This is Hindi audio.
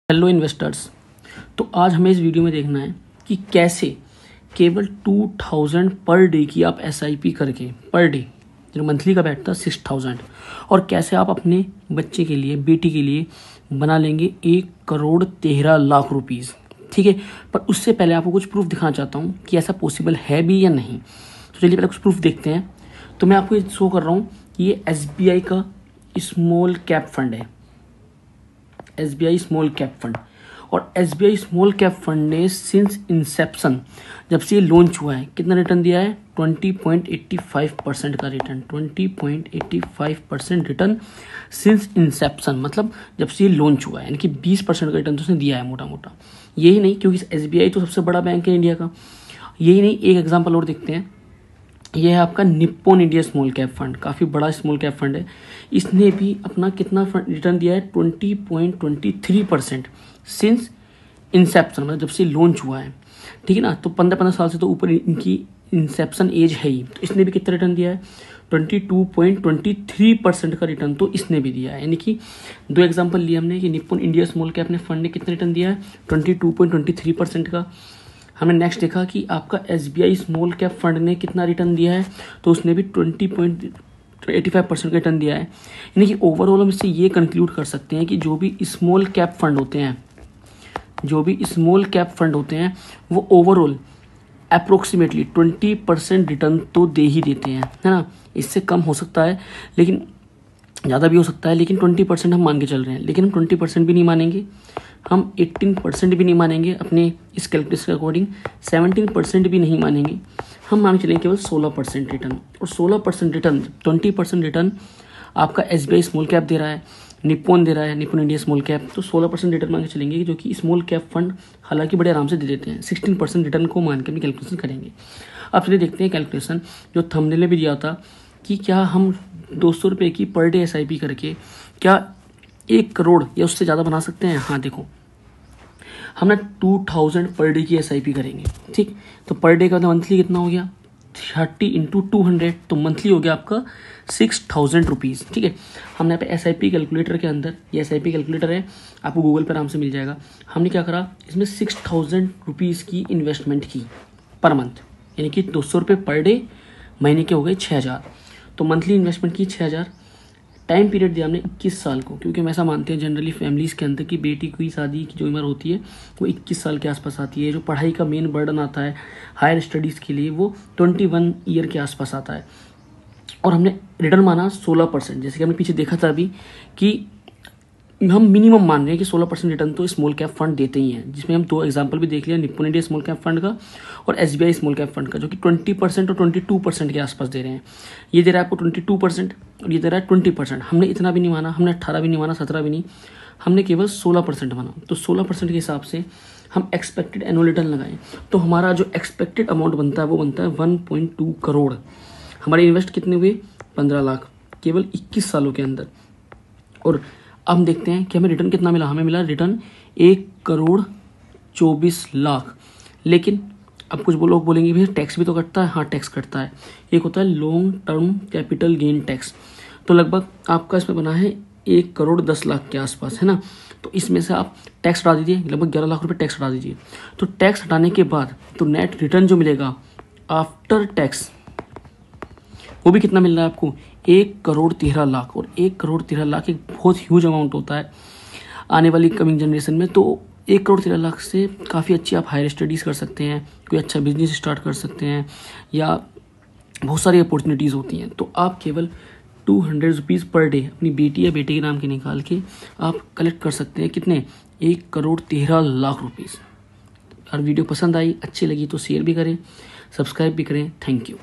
Hello investors. तो आज हमें इस वीडियो में देखना है कि कैसे केवल 2000 पर डे की आप एसआईपी करके पर डे जो मंथली का बैठता है 6000 और कैसे आप अपने बच्चे के लिए बेटी के लिए बना लेंगे 1,13,00,000 रुपीज़। ठीक है, पर उससे पहले आपको कुछ प्रूफ दिखाना चाहता हूँ कि ऐसा पॉसिबल है भी या नहीं। तो चलिए पहले कुछ प्रूफ देखते हैं। तो मैं आपको ये शो कर रहा हूँ कि ये SBI का स्मॉल कैप फंड है, SBI स्मॉल कैप फंड। और SBI स्मॉल कैप फंड ने सिंस इंसेप्शन जब से ये लॉन्च हुआ है कितना रिटर्न दिया है? 20.85% का रिटर्न, 20.85% रिटर्न सिंस इंसेप्शन, मतलब जब से ये लॉन्च हुआ है, यानी कि 20% का रिटर्न तो उसने दिया है मोटा मोटा। यही नहीं, क्योंकि SBI तो सबसे बड़ा बैंक है इंडिया का। यही नहीं, एक एग्जाम्पल और देखते हैं। यह है आपका Nippon India small cap fund, काफ़ी बड़ा स्मॉल कैप फंड है। इसने भी अपना कितना रिटर्न दिया है? 20.23% सिंस इंसेप्शन, मतलब जब से लॉन्च हुआ है। ठीक है ना, तो 15 साल से तो ऊपर इनकी इंसेप्शन एज है ही। तो इसने भी कितना रिटर्न दिया है? 22.23% का रिटर्न तो इसने भी दिया है। यानी कि दो एग्जाम्पल लिए हमने कि निप्पॉन इंडिया स्मॉल कैप ने फंड ने कितना रिटर्न दिया है? 22.23% का। हमने नेक्स्ट देखा कि आपका SBI स्मॉल कैप फंड ने कितना रिटर्न दिया है, तो उसने भी 20.85% का रिटर्न दिया है। यानी कि ओवरऑल हम इससे ये कंक्लूड कर सकते हैं कि जो भी स्मॉल कैप फंड होते हैं वो ओवरऑल अप्रोक्सीमेटली 20% रिटर्न तो दे ही देते हैं, है ना। इससे कम हो सकता है, लेकिन ज़्यादा भी हो सकता है, लेकिन 20% हम मान के चल रहे हैं। लेकिन हम 20% भी नहीं मानेंगे, हम 18% भी नहीं मानेंगे अपने इस कैलकुलेशन के अकॉर्डिंग, 17% भी नहीं मानेंगे। हम मान चलेंगे केवल 16% रिटर्न। और 16% रिटर्न, 20% रिटर्न आपका SBI स्मॉल कैप दे रहा है, निप्पॉन दे रहा है, निप्पॉन इंडिया स्मॉल कैप। तो 16% रिटर्न मान के चलेंगे, जो कि स्मॉल कैप फंड हालांकि बड़े आराम से दे देते हैं। 16% रिटर्न को मान के हम कैलकुलेशन करेंगे। अब चलिए देखते हैं कैलकुलेशन जो थंबनेल में भी दिया था कि क्या हम 200 रुपये की पर डे SIP करके क्या 1 करोड़ या उससे ज़्यादा बना सकते हैं। हाँ देखो, हम ना 2000 पर डे की SIP करेंगे। ठीक, तो पर डे का मंथली कितना हो गया? 30 × 200, तो मंथली हो गया आपका 6000 रुपीज़। ठीक है, हमने यहाँ पे SIP कैलकुलेटर के अंदर, ये SIP कैलकुलेटर है, आपको गूगल पर आराम से मिल जाएगा। हमने क्या करा, इसमें 6000 रुपीज़ की इन्वेस्टमेंट की पर मंथ, यानी कि 200 रुपये पर डे, महीने के हो गए 6000। तो मंथली इन्वेस्टमेंट की 6000। टाइम पीरियड दिया हमने 21 साल को, क्योंकि हम ऐसा मानते हैं जनरली फैमिलीज़ के अंदर कि बेटी की शादी की जो उम्र होती है वो 21 साल के आसपास आती है। जो पढ़ाई का मेन बर्डन आता है हायर स्टडीज़ के लिए वो 21 ईयर के आसपास आता है। और हमने रिटर्न माना 16%, जैसे कि हमने पीछे देखा था अभी कि हम मिनिमम मान रहे हैं कि 16% रिटर्न तो स्मॉल कैप फंड देते ही हैं, जिसमें हम दो एग्जांपल भी देख लिया, Nippon India small cap fund का और SBI स्मॉल कैप फंड का, जो कि 20% और 22% के आसपास दे रहे हैं। ये दे रहा है आपको 22% और ये दे रहा है 20%। हमने इतना भी नहीं माना, हमने 18 भी नहीं माना, 17 भी नहीं, हमने केवल 16% माना। तो 16% के हिसाब से हम एक्सपेक्टेड एनुअल रिटर्न लगाएं, तो हमारा जो एक्सपेक्टेड अमाउंट बनता है वो बनता है 1.2 करोड़। हमारे इन्वेस्ट कितने हुए? 15 लाख, केवल 21 सालों के अंदर। और अब हम देखते हैं कि हमें रिटर्न कितना मिला। हमें मिला रिटर्न 1,24,00,000। लेकिन अब कुछ लोग बोलेंगे भैया टैक्स भी तो कटता है। हाँ, टैक्स कटता है। एक होता है long term capital gain tax, तो लगभग आपका इसमें बना है 1,10,00,000 के आसपास, है ना। तो इसमें से आप टैक्स हटा दीजिए, लगभग 11 लाख रुपये टैक्स हटा दीजिए। तो टैक्स हटाने के बाद तो नेट रिटर्न जो मिलेगा आफ्टर टैक्स वो भी कितना मिल रहा है आपको? 1,13,00,000। और 1,13,00,000 एक बहुत ह्यूज अमाउंट होता है आने वाली कमिंग जनरेशन में। तो 1,13,00,000 से काफ़ी अच्छी आप हायर स्टडीज़ कर सकते हैं, कोई अच्छा बिजनेस स्टार्ट कर सकते हैं, या बहुत सारी अपॉर्चुनिटीज़ होती हैं। तो आप केवल 200 रुपीज़ पर डे अपनी बेटी या बेटे के नाम के निकाल के आप कलेक्ट कर सकते हैं। कितने? 1,13,00,000 रुपीज़। और वीडियो पसंद आई, अच्छी लगी तो शेयर भी करें, सब्सक्राइब भी करें। Thank you.